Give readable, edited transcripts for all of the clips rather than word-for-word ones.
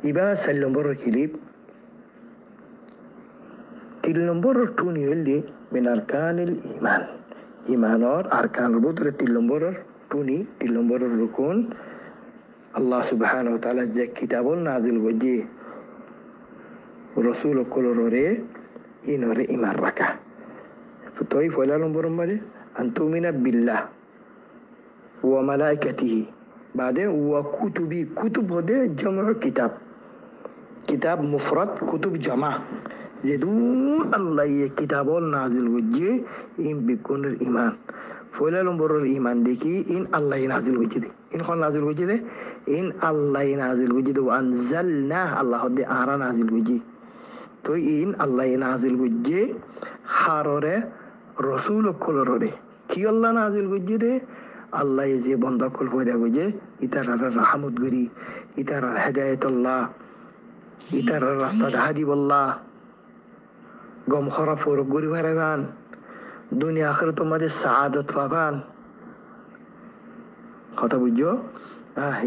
ইবা 4 নম্বরের ক্লিপ 3 নম্বরের টুনি হইলে মিন আরকানিল ইমান ইমানর আরকানের ভিতরে 3 নম্বরের টুনি 3 নম্বরের রুকুন আল্লাহ সুবহানাহু ওয়া তাআলা যে কিতাবল নাজিল করছে রাসূল কলরে ইনরে ইমান রাখা তোই পয়লা নম্বর মানে আনতুমিনা বিল্লাহ ওয়া মালাইকাতিহি বাদে ওয়া কুতুবি কুতুব হদে জমা কিতাব কিতাব মুফরাদ কুতুব জমা যেদুন আল্লাহ কিতাবল নাজিল করছে ইন বিকুনের ইমান পয়লা নম্বরের ইমান দেখি ইন আল্লাহ নাজিল করছে ইন কোন নাজিল করছে ইন আল্লাহ নাজিল করছে আনজালনা আল্লাহ দে আরা নাজিল করছে তো ইন আল্লাহ নাজিল করছে হাররে রসুল কলরে কি আল্লাহ নাজিল করছে রে আল্লাহ যে বন্দা কল পয়দা করছে ইতার রাহমত গরি ইতার হেদায়েতুল্লাহ ইতার রাস্তা হাদিবুল্লাহ গম খরাপ গরি ভারাগান দুনিয়া আখিরাত মধ্যে সাআদত পাবান কথা বুঝছো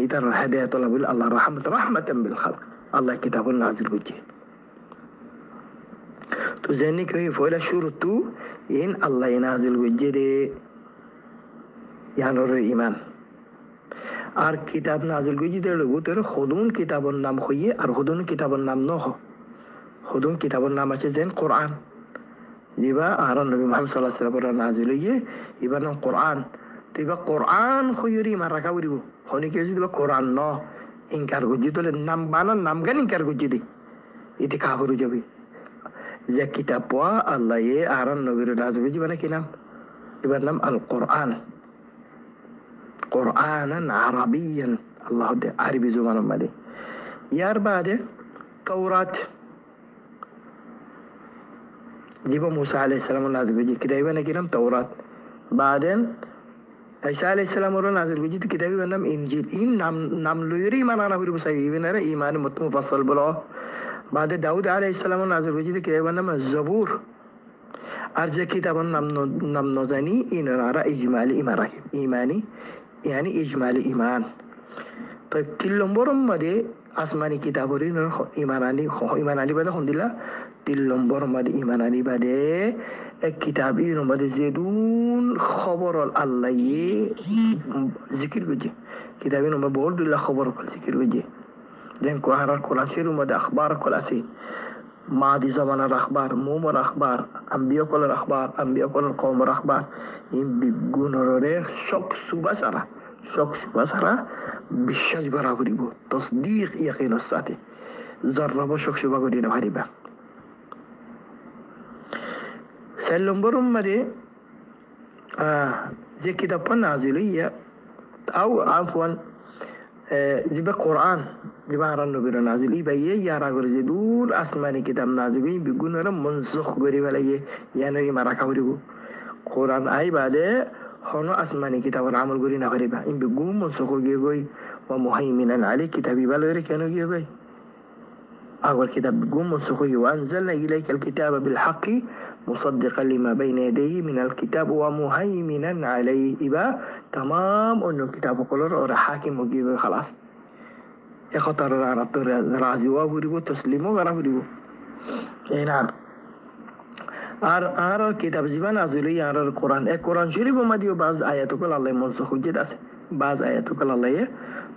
ইতার হেদায়েতুল্লাহ বল আল্লাহ রাহমাতান বিল খালক আল্লাহ কিতাবুল নাজিল করছে তো জানি কি পয়লা শুরুতু ইন আল্লাহ নাজিল করছে রে ইয়ানোর ইমান আর কিতাব নাজিল করছে রে তোর খুদুন কিতাবর নাম হইয়ে আর খুদুন কিতাবর নাম নহ খুদুন কিতাবর নাম আছে যেন কোরআন জিবা আর নবী মুহাম্মদ সাল্লাল্লাহু আলাইহি ওয়াসাল্লাম নাজিল হইয়ে ইবার নাম কোরআন তো ইবা কোরআন হইরি মারাকা বলিব হনিকে যদি কোরআন ন ইনকার করছে তোলে নাম বানান নাম গান ইনকার করছে দে এতে কাহরু যাবে যে কিতাব পড়া আল্লাহ আর নবীর নাজিল হইছে মানে কি নাম ইবার নাম আল কোরআন কোরআনান আরবিয়ান আল্লাহ দে আরবি জবানের মধ্যে ইয়ার বাদে তাওরাত জিবা মুসা আলাইহিস সালাম নাজিল হইছে কিতাবের নাম তাওরাত বাদেন ঈসা আলাইহিস সালাম নাজিল হইছে কিতাবের নাম ইনজিল ইন নাম লইরি মানানা হইব সাইবিনারে ঈমান মুফাসসাল বলো বাদে দাউদ আলাইহিস সালাম নাজিল হইছে কিতাবের নাম জবুর আর যে কিতাবের নাম ন জানি ইনারা ইজমালি ঈমান রাখে ঈমানি يعني إجمال إيمان طيب كل لمبرم مدي আসমানি কিতাবরিন ইমানানি বাদে হন্দিলা তিল নম্বর মাদে ইমানানি বাদে এক কিতাবির মাদে যেদুন খবর আল্লাহ জিকির করছে কিতাবির নম্বর বহুত দুল্লা খবর জিকির করছে যেন কোরআন শরীফের মধ্যে আখবার কল আছে মাদি জমানার আখবার মুমর আখবার আম্বিয়া কলের আখবার আম্বিয়া কলের কওমের আখবার এই বিগুণরে শক সুবাসারা বিশ্বাস করা করিব তসদিক ইয়াকিনের সাথে জর্রব শক সুবা করি না পারিবা 4 নম্বর মধ্যে যে কিতাব নাজিল হইয়া আও আফওয়ান জিবা কোরআন জিবা আর নবীর নাজিল ইবাইয়ে ইয়ারা করে যে দূর আসমানি কিতাব নাজিল হই বিগুণরে মনসুখ করি ফেলাইয়ে ইয়ানো ইমারা কাউরিব কোরআন আই বাদে হনো আসমানি কিতাবের আমল করি না পারিবা ইন বিগুম মনসুখ গিয়ে গই ওয়া মুহাইমিনান আলী কিতাবি বালরে কেন গিয়ে গই আগর কিতাব বিগুম মনসুখ হই ওয়ানজালনা ইলাইকাল কিতাবা বিল হাক্কি মুসাদ্দিকান লিমা বাইনা ইয়াদাইহি মিনাল কিতাব ওয়া মুহাইমিনান আলাইহি ইবা तमाम অন্য কিতাব কলর আর হাকিম গিয়ে গই খালাস একতার রাত রাজি ওয়া করিব তসলিমও করা করিব এনা আর কিতাব জীবন নাজিল আর কোরআন কোরআন শরীফ মধ্যে বাজ আয়াতগুলো আল্লাহ মনসুখ হয়ে আছে বাজ আয়াতগুলো আল্লাহ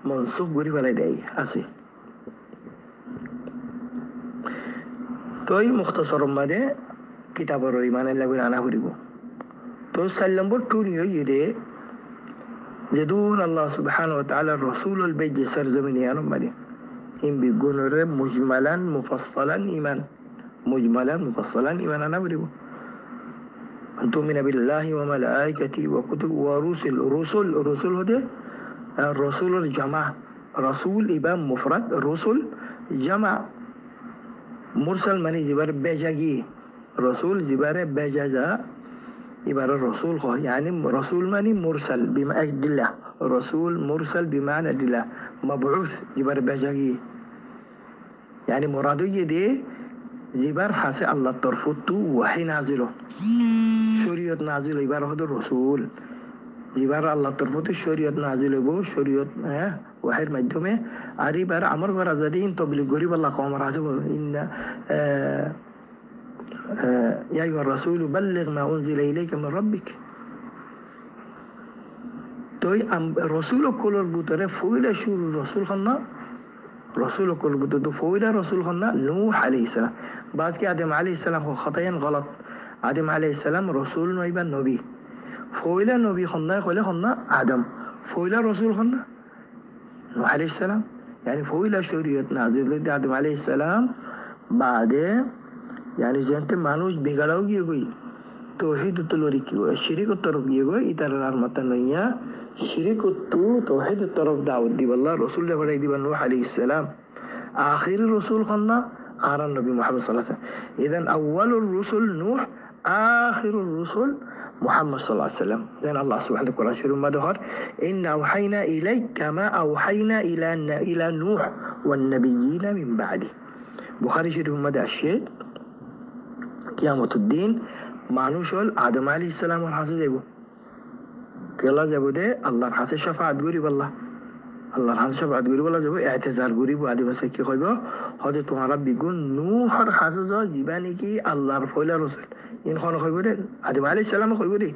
মনসুখ করে ফেলাই দেয় আছে তোই মুখতাসর মধ্যে কিতাবের ইমান লাগবে আনা করিব তো 4 নম্বর টুনি হইরে যেদুন আল্লাহ সুবহানাহু ওয়া তাআলা রাসূলুল বাইত সরজমিনিয়ান মধ্যে ইন বিগুনরে মুজমালান মুফassalan ইমান مجملا مفصلا إيماننا بريبو أن تؤمن بالله وملائكته وكتبه ورسل رسل هده الرسول الجماعة رسول إبام مفرد رسل جمع مرسل مني جبار بجاجي رسول جبار بجاجا جبار الرسول خو يعني رسول مني مرسل بمعنى الله رسول مرسل بمعنى الله مبعوث جبار بجاجي يعني مرادو يدي জিবার হাসে আল্লাহ তরফতু ওয়াহি নাজিল শরীয়ত নাজিল এবার হলো রসুল জিবার আল্লাহ তরফতে শরীয়ত নাজিল হইব শরীয়ত ওয়াহির মাধ্যমে আর এবার আমার ঘর যদি ইন তবলিগ গরিব আল্লাহ কমর আছে ইন্না ইয়া আইয়ুহার রাসূল বাল্লিগ মা উনজিলা ইলাইকা মির রাব্বিক তোই রসুল কলর ভিতরে ফইলা শুরু রসুল খান্না রসুল কলর ভিতরে তো ফইলা রসুল খান্না নূহ আলাইহিস সালাম বাজ কি আদম আলাইহিস সালাম খতায়ান গলত আদম আলাইহিস সালাম রসুল নইবা নবী ফইলা নবী খান্না কইলে খান্না আদম ফইলা রসুল খান্না নূহ আলাইহিস সালাম يعني فويلا شريعت نازل لدي آدم عليه السلام بعد يعني جنت মানুষ বিগড়াও গিয়ে গই توحيد الطلوري كيو الشريك الطرف يجوا إتارا رحمة نيا شريك التو توحيد الطرف دعوة دي والله رسول الله فريد بن نوح عليه السلام آخر الرسول خلنا آخر النبي محمد صلى الله عليه وسلم إذن أول الرسل نوح آخر الرسل محمد صلى الله عليه وسلم لأن الله سبحانه وتعالى شرم ما ظهر إن أوحينا إليك كما أوحينا إلى نوح والنبيين من بعده بخاري شرم ما ده الشيء قيامة الدين মানুষ হল আদম আলাইহিস সালামের কাছে যাব কেলা যাব দে আল্লাহর কাছে শাফাআত করিব আল্লাহর কাছে শাফাআত করিব যাব ইতিজার করিব আদি ভাষা কি কইব হযরত তোমারা বিগুন নূহর কাছে যাও জীবানি কি আল্লাহর ফয়লা রাসূল ইন কোন কইব দে আদম আলাইহিস সালাম কইব দে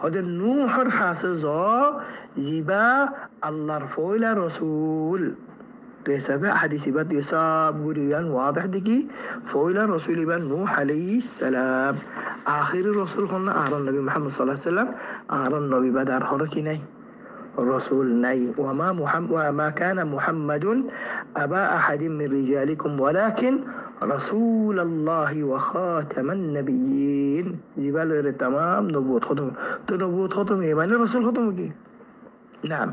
হযরত নূহর কাছে যাও জিবা আল্লাহর ফয়লা রাসূল تسبع حديث بات يصاب قريان واضح دكي فويلا رسول بن نوح عليه السلام آخر الرسول قلنا آخر النبي محمد صلى الله عليه وسلم آخر النبي بدر حركي ناي رسول ناي وما كان محمد أبا أحد من رجالكم ولكن رسول الله وخاتم النبيين جبال تمام نبوت ختم نبوت ختم يعني رسول ختم كي نعم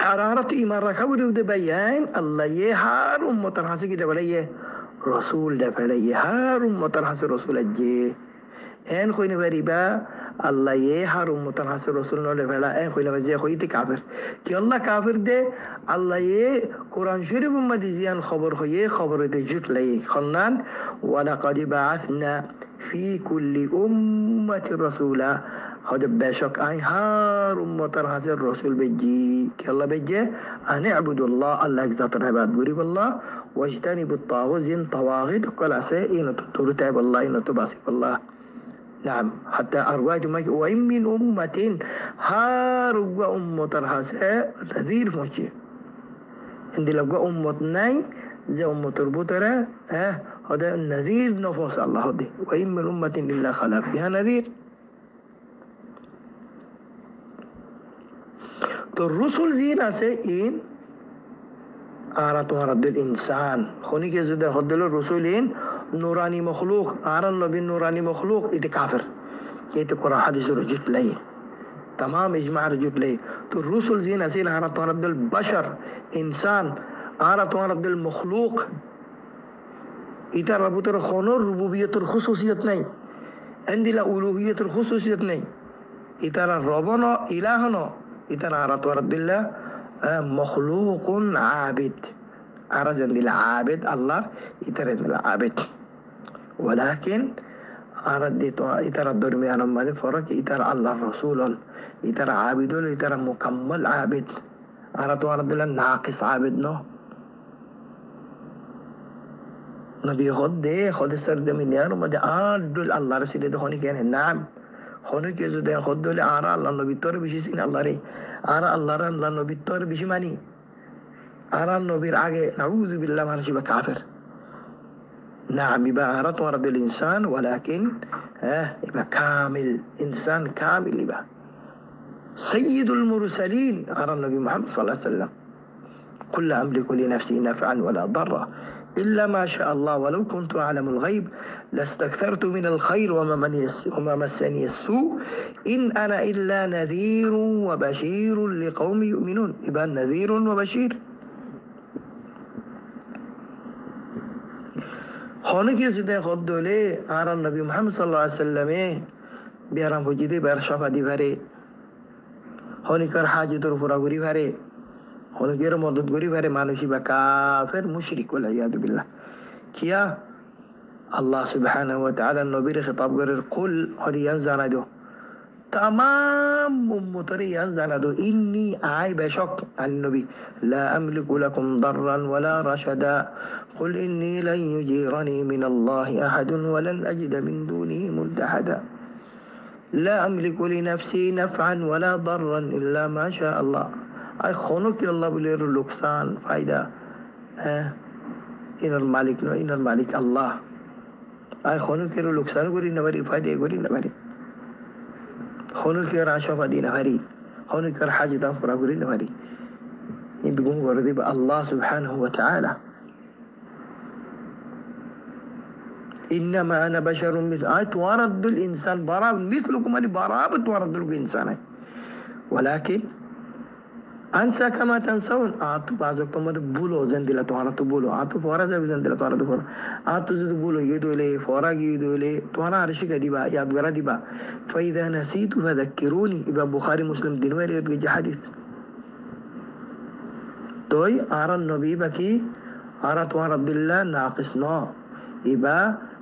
عرارة إيمان ركبوا ده بيان الله يهار أمة حاسك ده بليه رسول ده بليه هار أمة حاسك رسول الجي إن خوين بريبا الله يهار أمة حاسك رسول الله بلا إن خوين بجي خويت كافر كي الله كافر ده الله يه قرآن شريف مدزيان خبر خويه خبر ده جت ليه خلنا ولقد بعثنا في كل أمة رسولا هذا بشك أي هار أمتر هذا الرسول بيجي كلا بيجي أن اعبدوا الله الله يجزاك العباد بريب الله واجتنبوا الطاغوت زين طواغيت وكل عسى إن ترتعب الله إن تباسب الله نعم حتى أرواج ما وإن من أمة هار أمتر هذا نذير مجي عندي لو أمتناي زي أمتر بطرة هذا النذير نفوس الله هذه وإن من أمة إلا خلا فيها نذير तो रसूल जीन आसे इन आरा तुम्हारा दिल इंसान होने के जुदे हद्दल रसूल इन नूरानी मखलूक आरन नबी नूरानी मखलूक इते काफिर ये तो कुरान हदीस रजुत नहीं तमाम इजमा रजुत नहीं तो रसूल जीन आसे आरा तुम्हारा दिल बशर इंसान आरा तुम्हारा दिल मखलूक इता रबुत रखोनो रुबूबियत और खुसूसियत नहीं अंदिला उलूहियत और खुसूसियत नहीं इता रबनो इलाहनो إذا أردت ورد الله مخلوق عابد أرجع للعابد الله يترد للعابد ولكن أردت يتردد من أمة فرق يترى الله رسول يترى عابد يترى مكمل عابد أردت ورد الله ناقص عابد نو نبي خد سرد من يار وما ده أدل الله رسول ده هوني كان نعم هوني كذا ده خد دول آرا الله نبي تور بيشي سين الله ري آرا الله ران الله نبي تور بيشي ماني آرا نبي آگے نعوذ بالله من شبه كافر نعم يبقى آرا تورد الإنسان ولكن يبقى كامل إنسان كامل يبقى سيد المرسلين آرا النبي محمد صلى الله عليه وسلم قل لا أملك لنفسي نفعا ولا ضرا إلا ما شاء الله ولو كنت أعلم الغيب لاستكثرت من الخير وما مسني السوء إن أنا إلا نذير وبشير لقوم يؤمنون يبقى نذير وبشير خونك يسيدي خد دولي آرى النبي محمد صلى الله عليه وسلم بيارم فجيدي بيرشافة دي فاري خونك حاجة ترفورا غري فاري خونك مدد غري فاري مانوشي بكافر مشرك والعياذ بالله كيا الله سبحانه وتعالى النبي خطاب قرر قل هذه ينزل دو تمام أمتري ينزل إني آي بشك النبي لا أملك لكم ضرا ولا رشدا قل إني لن يجيرني من الله أحد ولن أجد من دونه ملتحدا لا أملك لنفسي نفعا ولا ضرا إلا ما شاء الله أي خونك الله بلير لقسان فايدة إن المالك نو إن المالك الله أي خونك لقسان قرين نبري فايدة قرين نبري خونك راشفة دين هري خونك حاجة دافرة قرين نبري إن بيقوم قردي الله سبحانه وتعالى إنما أنا بشر مثل تورد الإنسان براب مثلكم أنا براب تورد الإنسان ولكن أنسى كما تنسون بعضكم ماذا بولو زندلا توارا تبولو فورا زي زندلا توارا تفورا زد بولو يدولي فورا يدولي توارا عرشك ديبا يادغرا ديبا فإذا نسيت فذكروني إبا بخاري مسلم دينوير يدغي حديث توي أرى النبي بكي أرى توارد الله ناقص نو إبا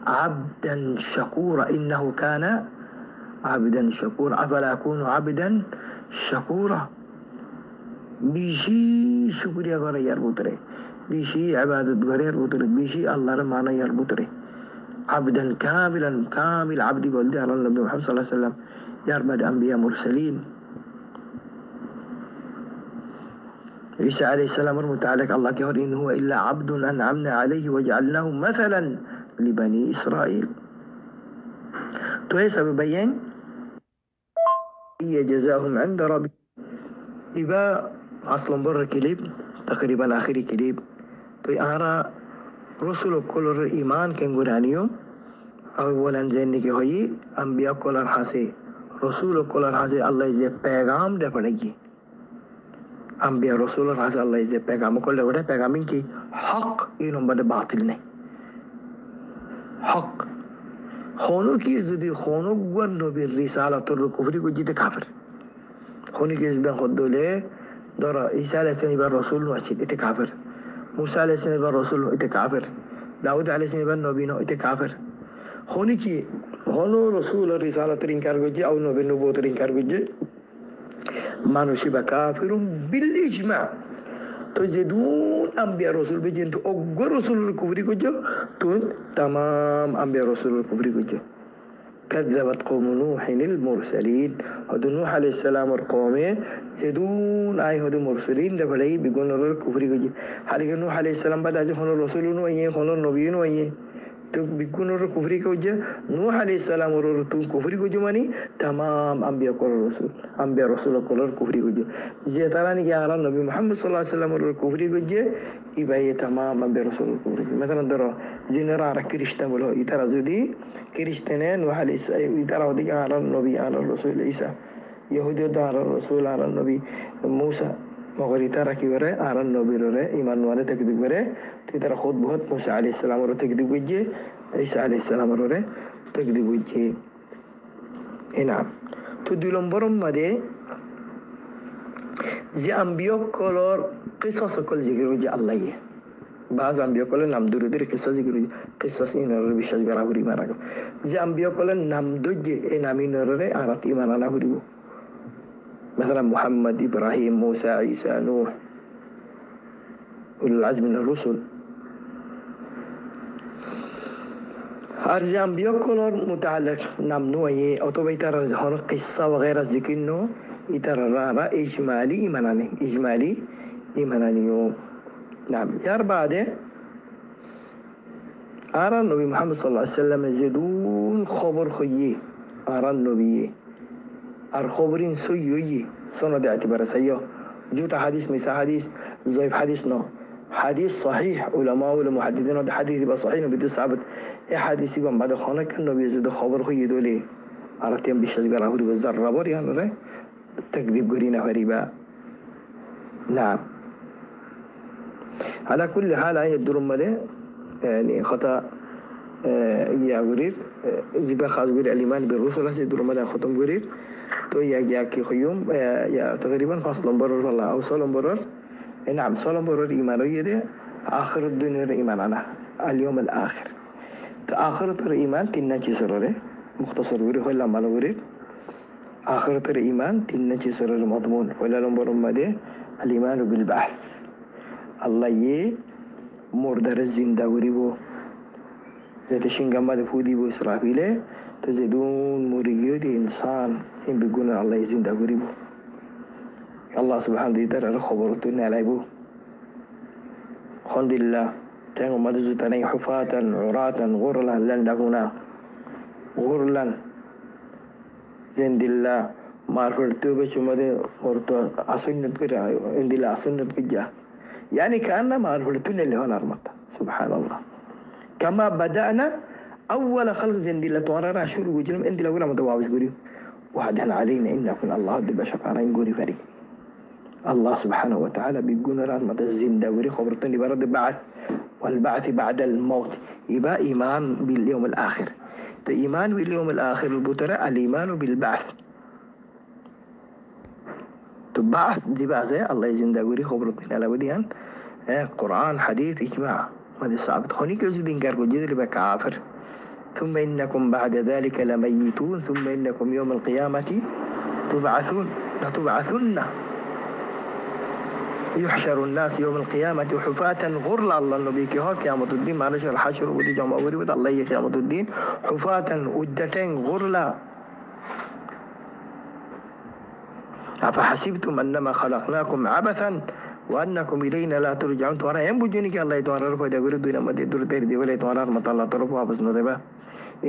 عبدا شكورا إنه كان عبدا شكورا أفلا أكون عبدا شكورا بيشي شكريا غرا يربطري بيشي عبادة غرا يربطري بيشي الله رمانا يربطري عبدا كاملا كامل عبد قلت على النبي محمد صلى الله عليه وسلم يربد أنبياء مرسلين عيسى عليه السلام المتعلق الله كهر إن هو إلا عبد أنعمنا عليه وجعلناه مثلا لبني إسرائيل توي سبب بيان هي جزاهم عند ربي إبا أصلا برا كليب تقريبا آخري كليب توي أرى رسول كل إيمان كان قرانيو أولا زيني كي هي أنبياء كل حاسي رسول كل حاسي الله يجي پیغام ده پڑھنگي أنبياء رسول حاسي الله يجي پیغام كل ده پیغامين کی حق إنهم بده باطل نہیں حق خونو کی زدی خونو گوانو بی رسالة الرکفری کو جیت کافر خونی کی زدن خود دوله دارا عیسیٰ علیہ السلام بر رسول نو اچھید ات کافر موسیٰ علیہ السلام بر رسول نو ات کافر داود علیہ السلام بر نبی نو ات کافر خونی کی خونو رسول رسالة انکار گجی او نبی نبوت انکار گجی مانوشی با کافر بالاجماع تجدون أنبياء رسول بجين تو أقوى رسول الكفر كجو تو تمام أنبياء رسول الكفر كجو كذبت قوم نوح المرسلين هدو نوح عليه السلام القومي جدون أي هدو مرسلين دفعي بيقول الكفر كجو حالك نوح عليه السلام بعد أجل خلو رسول نوعيه خلو نبي نوعيه تو بيكون الكفر كوجا نوح عليه السلام ورتون كفر كوجا ماني تمام أنبياء كل رسول أنبياء رسول كل الكفر كوجا جتراني كأرى النبي محمد صلى الله عليه وسلم الكفر كوجا يبقى تمام أنبياء رسول الكفر مثلا درا جنرا على كريستيان ولا يترى زودي كريستيان نوح عليه السلام يترى ودي على النبي على الرسول عيسى يهودي على الرسول على النبي موسى مغري ترى كبره على النبي ره إيمان وانا تكذب بره ترى خود بهت موسى عليه السلام ره تكذب وجه عيسى عليه السلام ره تكذب وجه نعم تدلهم برم مده زي أنبياء كلار قصص كل ذكر وجه الله بعض أنبياء كلار نام دور دور قصص ذكر قصص إن الرب بيشج برابري ما رأيه زي أنبياء كلار نام دوجه نامين ره أراتي ما رأنا هديه مثلا محمد إبراهيم موسى عيسى نوح أولي العزم من الرسل أرجع أنبياء كلهم متعلق نام نوعي أو تو بيتر هون قصة وغيرها ذكر إنه يتر رأى إجمالي إيماناني نعم يار بعده أرى النبي محمد صلى الله عليه وسلم زدون خبر خيه أرى النبي الخبرين سيئي سنة اعتبار سيئة جوت حديث مسا حديث ضعيف حديث نو حديث صحيح علماء والمحدثين هذا حديث يبقى صحيح بدون ثابت اي حديث يبقى بعد خانه كان نبي زد خبر خو يدولي عرفتم بشجره هو بالذره بر يعني ره تكذيب غرينا غريبه نعم على كل حال هي الدرمله يعني خطا يا غريب زي خاص غير الايمان بالرسل هذه الدرمله ختم غريب تو يا كي خيوم يا تقريبا فصل برر والله او صلم برر نعم صلم برر ايمانيه ده اخر الدنيا الايمان انا اليوم الاخر آخرت الإيمان تنا چیز رو مختصر وری خلا مال وری آخرة الإيمان تنجي سر المضمون ولا لنبر مده الإيمان بالبعث الله مردر الزندة وريبو يتشين قمد فودي بو إسرافيله تزيدون مريو دي إنسان إن بيقولون الله يزندة وريبو الله سبحانه وتعالى خبرتنا عليبو الحمد لله تنو مدزو تنين حفاة عراة غرلا لن دهنا غرلا زند الله مارفرتو بشمده مرتو أسنت كرا عند الله أسنت كجا يعني كأننا مارفرتو اللي هون أرمت سبحان الله كما بدأنا أول خلق زند الله توارنا شروع وجلم عند الله ولا متواوز قريب وحدنا علينا إن كن الله دب شفاعين قريب فريق الله سبحانه وتعالى بيقول رحمة الزند وري خبرتني برد بعد والبعث بعد الموت يبقى إيمان باليوم الآخر إيمان باليوم الآخر البتراء الإيمان بالبعث تبعث دي بعثة الله يزند وري خبرتني على وديان قرآن حديث إجماع ما دي صعب تخوني كوزدين كاركو جدل بكافر ثم إنكم بعد ذلك لميتون ثم إنكم يوم القيامة تبعثون لتبعثن يحشر الناس يوم القيامة حفاة غرلا الله النبي كهو قيامة الدين معلش الحشر ودي جمع أوري ود الله قيامة الدين حفاة ودتين غرلا أفحسبتم أنما خلقناكم عبثا وأنكم إلينا لا ترجعون تورا ينبجوني الله يتوارى رفا دور الدنيا مدى دور تير دي ولا يتوارى رحمة الله ترفع بس نضبا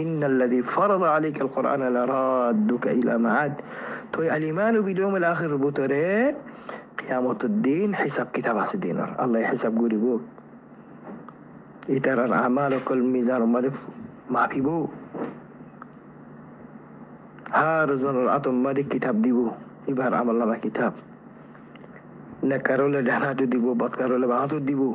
إن الذي فرض عليك القرآن لرادك إلى معاد توي الإيمان باليوم الآخر بطريق قيامة الدين حساب كتاب الدينار الله يحسب قولي بو يترى الأعمال كل ميزان مدف ما في بو هارزون الأطم مدف كتاب دي بو يبهر عمل الله كتاب نكرول دهناتو دي بو بطكرول بهاتو دي بو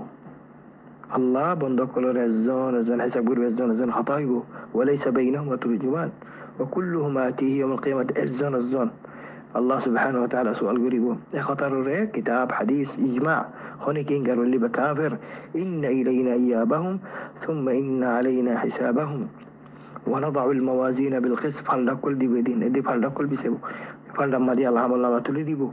الله بندقل رزون حساب قولي رزون خطاي بو وليس بينهما ترجمان وكلهم آتيه يوم القيامة الزون الله سبحانه وتعالى سؤال قريبه خطر ريك كتاب حديث إجماع خونيكين قالوا اللي بكافر إن إلينا إيابهم ثم إن علينا حسابهم ونضع الموازين بالقسط فالدا كل دي بدين دي فالدا كل بيسبو فالدا ما دي الله الله ما تولي ديبو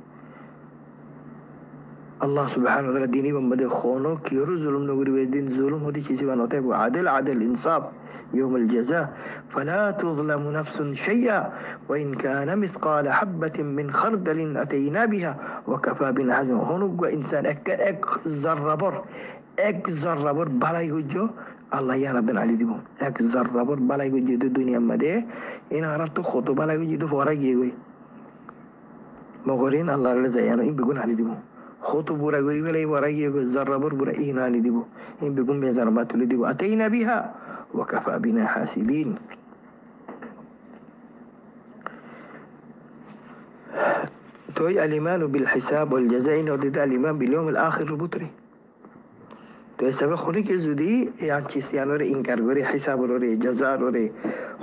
الله سبحانه وتعالى ديني بمبدأ خونو كيرو ظلم نقري بدين ظلم هدي چيزي بانوتايبو عدل إنصاف يوم الجزاء فلا تظلم نفس شيئا وإن كان مثقال حبة من خردل أتينا بها وكفى بنا حزما هنوك إنسان اك زربر بلاي جو الله يردن علي ديبو اك زربر بلاي جو دو دنيا مده إن عرفت خطو بلاي جو دو فورا جيوي مغورين الله رزيانو إن بيقون علي ديبو خطو بورا جوي ولا ورا جيوي زربر بورا إين علي ديبو إن بيقون بيزربات لي ديبو أتينا بها وكفى بنا حاسبين توي الإيمان بالحساب والجزاء ودد الإيمان باليوم الآخر البطري توي سبب خوني كزودي يعني چيسيانو ري إنكار غوري حساب روري جزاء روري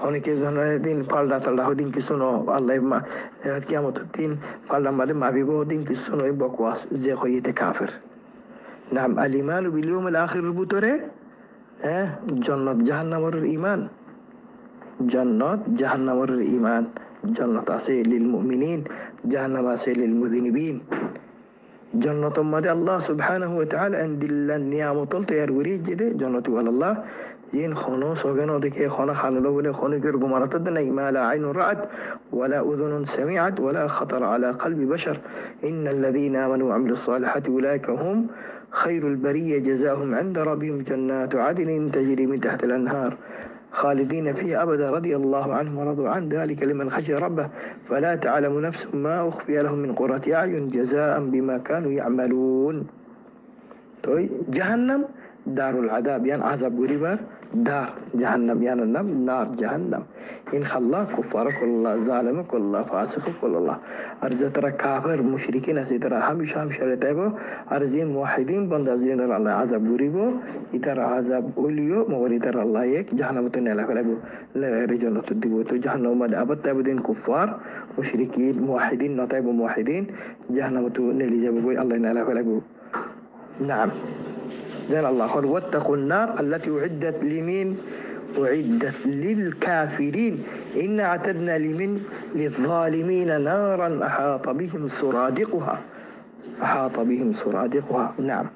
خوني كزانو دين فالدا تلده دين كسونو الله ما قيامت الدين فالدا ماده ما بيبو دين كسونو بقواس زي خويت كافر نعم الإيمان باليوم الآخر البطري جنة جهنم الإيمان جنة جهنم الإيمان جنة أسي للمؤمنين جهنم أسي للمذنبين جنة مدى الله سبحانه وتعالى عند النعم طلت يروري جده جنة والله الله ين خونو سوغنو دكي خونا خانلو ولا خونو كرغو مرتدنا ما لا عين رأت ولا أذن سمعت ولا خطر على قلب بشر إن الذين آمنوا وعملوا الصالحات أولئك هم خير البرية جزاهم عند ربهم جنات عدن تجري من تحت الأنهار خالدين فيها أبدا رضي الله عنهم ورضوا عن ذلك لمن خشي ربه فلا تعلم نفس ما أخفي لهم من قرة أعين جزاء بما كانوا يعملون توي جهنم دار العذاب يعني عذاب قريبا دار جهنم يعني نار جهنم إن خلا كفار كل الله ظالم كل الله فاسق كل الله أرز ترى كافر مشركين أسيترى هميشه شرطيبو أرزين موحدين بند أزين الله عذاب قريبو يترى عذاب أوليو موري ترى الله يك جهنم تنيلا فلبو لا رجال تدبو تو جهنم مد أبد تبدين كفار مشركين موحدين نتايبو موحدين جهنم تنيلي جابو الله نيلا فلبو نعم زين الله قال واتقوا النار التي أعدت لمين أعدت للكافرين إن أعتدنا للظالمين نارا أحاط بهم سرادقها. نعم.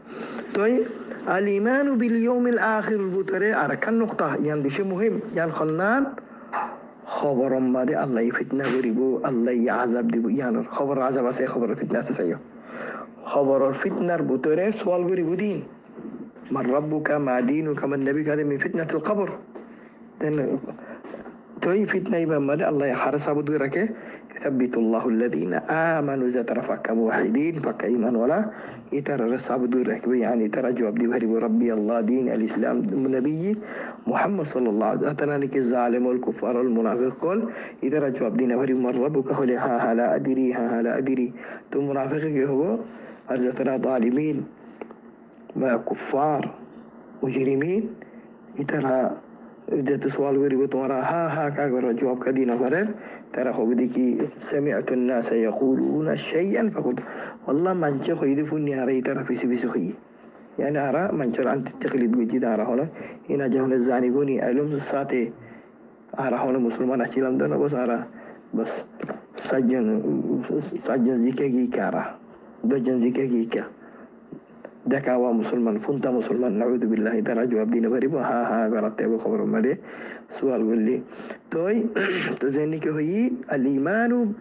طيب الإيمان باليوم الآخر بطري أركان نقطة يعني بشيء مهم يعني خلنان خبر ما دي الله فتنة غريبو الله يعذب دي يعني خبر عذاب سي خبر فتنة سيو خبر الفتنة بطري سؤال غريبو دين من ربك ما دينك من نبيك هذا من فتنة القبر. توي فتنة إمام ماذا الله يحرس أبو دورك يثبت الله الذين آمنوا إذا ترفق موحدين فك إيمان ولا يترس أبو دورك يعني ترى جواب دي وهرب ربي الله دين الإسلام نبي محمد صلى الله عليه وسلم أتنانك الظالم والكفار والمنافق قال إذا جواب دين وهرب من ربك هو ها لا أدري ثم منافقك هو أرزتنا ظالمين ما كفار مجرمين يترى إذا تسوال غريب تمارا ها كاغر جواب كدينا فرر ترى خو بديكي سمعت الناس يقولون شيئا فقلت والله من شخو يدفوني هاري ترى في سخي يعني أرى من شر أنت تقليد بجد أرى هنا هنا جهل الزانبوني ألوم الساتي أرى هنا مسلمان أشيلام دون بس سجن زيكي كارا دجن زيكي كا دكاوا مسلمان فنتا مسلمان نعوذ بالله تعالى جواب دين غريب ها غلط أبو خبر ماذا سؤال قولي توي تزينك هي الإيمان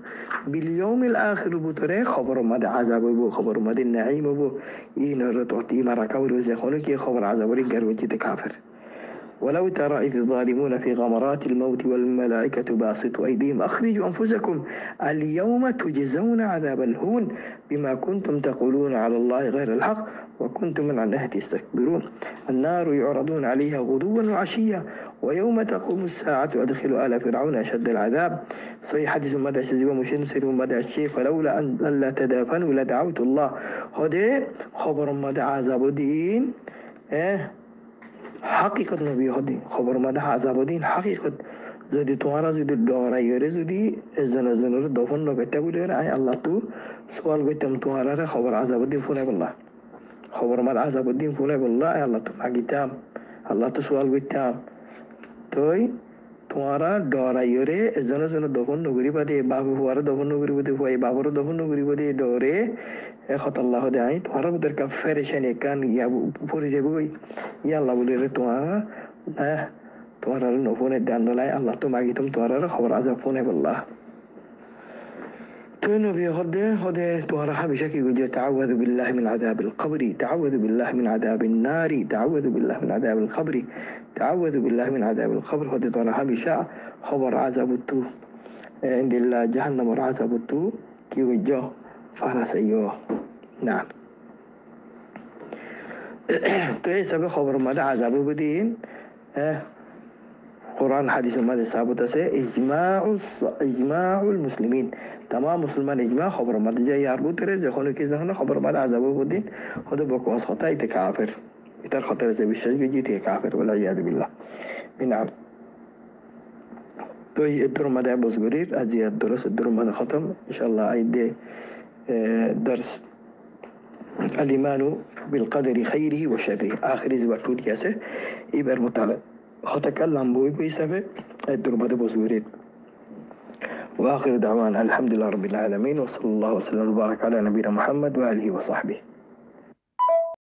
باليوم الآخر بطري خبر ماذا عذاب أبو خبر ماذا النعيم أبو إن رتوتي مرة كور وزخونك خبر عذاب رجال وجد كافر. ولو ترى إذ الظالمون في غمرات الموت والملائكة باسطوا أيديهم أخرجوا أنفسكم اليوم تجزون عذاب الهون بما كنتم تقولون على الله غير الحق وكنتم من عنه تستكبرون. النار يعرضون عليها غدوا وعشيا ويوم تقوم الساعة أدخلوا آل فرعون أشد العذاب. صحيح حديث مدى شزيب مشنسر مدى الشيء فلولا أن لا تدافنوا لدعوت الله هذا خبر مدى عذاب الدين حقیقت نبی هدی خبر مده عذاب دین حقیقت زدی تو آن زدی داره یاره زدی زن رو دفن نکته بوده ای الله تو سوال گفتم تو آن را خبر عذاب دین فونه بالله خبر مده عذاب دین فونه بالله ای الله تو مگیتام الله تو سوال گفتم توی تو آن را داره یاره زن دفن نگری بده بابو فوار دفن نگری بده فوای بابو رو دفن نگری بده داره خط الله داعي تمہارا بدر کا فرشن کان یا پوری جبوی یا الله بولے تمہارا نوفون دان دلای الله تو ماگی تم تمہارا خبر عذاب فونه بالله تنو في هده تمہارا ہمیشہ کی گجے تعوذ بالله من عذاب القبر تعوذ بالله من عذاب النار تعوذ بالله من عذاب القبر تعوذ بالله من عذاب القبر هده تمہارا ہمیشہ خبر عذاب تو عند الله جهنم عذاب تو کی گجو فانا سيو. نعم. تو یہ سب خبر مدى عذاب بدين قرآن حديث مدى ثابت سے اجماع المسلمين تمام مسلمان اجماع خبر مدى جاي يربط رहे যখন কি যখন خبر مدى عذاب بدين هذا بقواس خطأ كافر يتر خطر سے بشش بيجي كافر والعياذ بالله. نعم. تو یہ در مدى بزغرير ازياد درس در مدى ختم ان شاء الله ايدي درس الإيمان بالقدر خيره وشره آخر زبطول ياسه إبر مطالع هتكلم بوي سبب الدرمة بزورين. وآخر دعوان الحمد لله رب العالمين وصلى الله وسلم وبارك على نبينا محمد وآله وصحبه.